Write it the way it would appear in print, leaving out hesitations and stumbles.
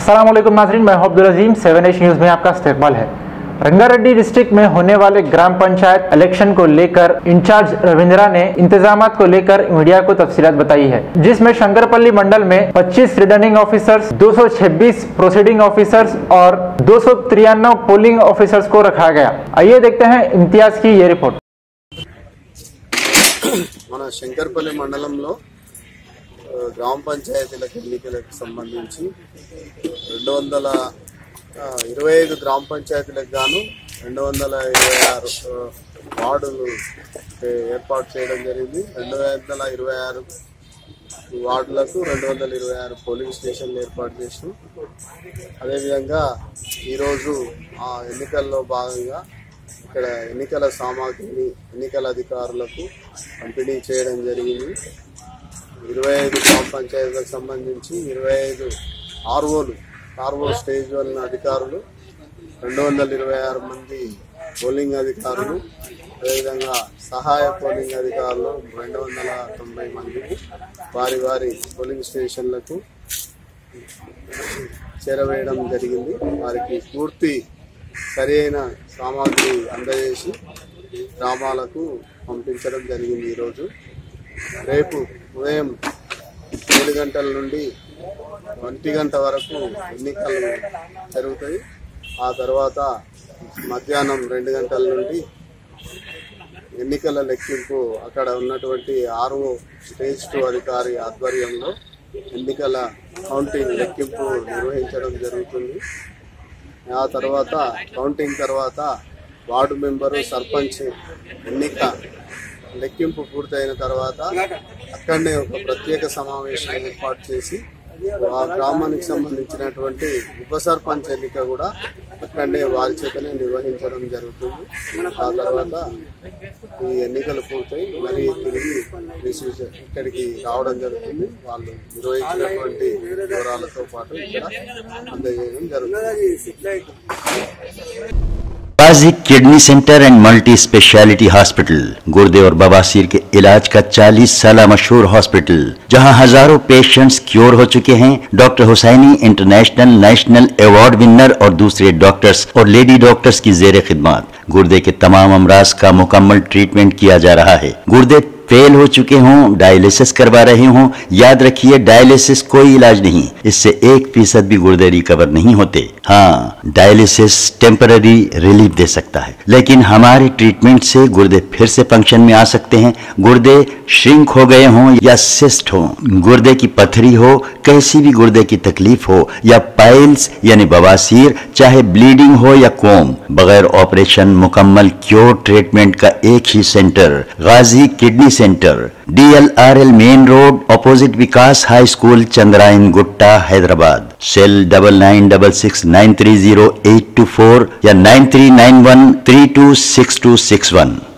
अस्सलाम वालेकुम नाज़रीन, मैं हूं अब्दुल अजीम। 7H न्यूज़ में आपका इस्तकबाल है। रंगारेड्डी डिस्ट्रिक्ट में होने वाले ग्राम पंचायत इलेक्शन को लेकर इंचार्ज रविंद्रा ने इंतजामात को लेकर मीडिया को तफसीलात बताई है, जिसमें शंकरपल्ली मंडल में 25 रिटर्निंग ऑफिसर्स, 226 प्रोसीडिंग ऑफिसर्स और 293 पोलिंग ऑफिसर्स को रखा गया। आइए देखते हैं इम्तियाज की ये रिपोर्ट। మన శంకర్పల్లి మండలంలో గ్రామ పంచాయతీలకు ఎన్నికలకు సంబంధించి 225 గ్రామ పంచాయతీలకు గాను 226 వార్డులు ఏర్పాటు చేయడం జరిగింది। 226 వార్డులకు 226 పోలింగ్ స్టేషన్లు ఏర్పాటు చేసాం। అదేవిధంగా ఈరోజు ఆ ఎన్నికల్లో భాగంగా ఇక్కడ ఎన్నికల సామాగ్రిని ఎన్నికల అధికారులకు పంపిణీ చేయడం జరిగింది। 25 గ్రామ పంచాయతీలకు సంబంధించి 25 ఆర్ఓ స్టేజ్ 1 అధికారులు, 226 మంది పోలింగ్ అధికారులు, అదేవిధంగా సహాయ పోలింగ్ అధికారులు 290 మందిని వారి వారి పోలింగ్ స్టేషన్లకు చేరవేయడం జరిగింది। వారికి పూర్తి సరైన సామాగ్రి అందజేసి గ్రామాలకు పంపించడం జరిగింది। ఈరోజు రేపు ఉదయం 7 గంటల నుండి 1 గంట వరకు ఎన్నికలు జరుగుతాయి। ఆ తర్వాత మధ్యాహ్నం 2 గంటల నుండి ఎన్నికల లెక్కింపు అక్కడ ఉన్నటువంటి ఆర్ఓ స్టేజ్ 2 అధికారి ఆధ్వర్యంలో ఎన్నికల కౌంటింగ్ లెక్కింపు నిర్వహించడం జరుగుతుంది। ఆ తర్వాత కౌంటింగ్ తర్వాత వార్డు మెంబరు, సర్పంచ్ ఎన్నిక లెక్కింపు పూర్తయిన తర్వాత అక్కడనే ఒక ప్రత్యేక సమావేశం ఏర్పాటు చేసి ఆ గ్రామానికి సంబంధించినటువంటి ఉప సర్పంచ్ ఎన్నిక కూడా అక్కడనే వారి చేతనే నిర్వహించడం జరుగుతుంది। ఆ తర్వాత ఈ ఎన్నికలు పూర్తయి మరి తిరిగి ఇక్కడికి రావడం జరుగుతుంది। వాళ్ళు నిర్వహించినటువంటి వివరాలతో పాటు ఇక్కడ అందజేయడం జరుగుతుంది। Ghazi kidney centre and multi speciality hospital गुर्दे और बवासीर के इलाज का 40 साल मशहूर हॉस्पिटल, जहां हजारों पेशेंट्स क्योर हो चुके हैं। Doctor Husaini international national award winner और दूसरे डॉक्टर्स और लेडी डॉक्टर्स की जेर खिदमत गुर्दे के तमाम अमराज का मुकम्मल ट्रीटमेंट किया जा रहा है। गुर्दे फेल हो चुके हों, डायलिसिस करवा रहे हों, याद रखिए डायलिसिस कोई इलाज नहीं, इससे 1% भी गुर्दे रिकवर नहीं होते। हाँ, डायलिसिस टेम्पररी रिलीफ दे सकता है, लेकिन हमारे ट्रीटमेंट से गुर्दे फिर से फंक्शन में आ सकते हैं। गुर्दे श्रिंक हो गए हों या सिस्ट हो, गुर्दे की पथरी हो, कैसी भी गुर्दे की तकलीफ हो या पाइल्स यानी बवासीर, चाहे ब्लीडिंग हो या कोम, बगैर ऑपरेशन मुकम्मल क्योर ट्रीटमेंट का एक ही centre Ghazi kidney centre, DLRL main road opposite Vikas high school, Chandrayan Gutta, Hyderabad. Cell 9966930824 या 9391326261।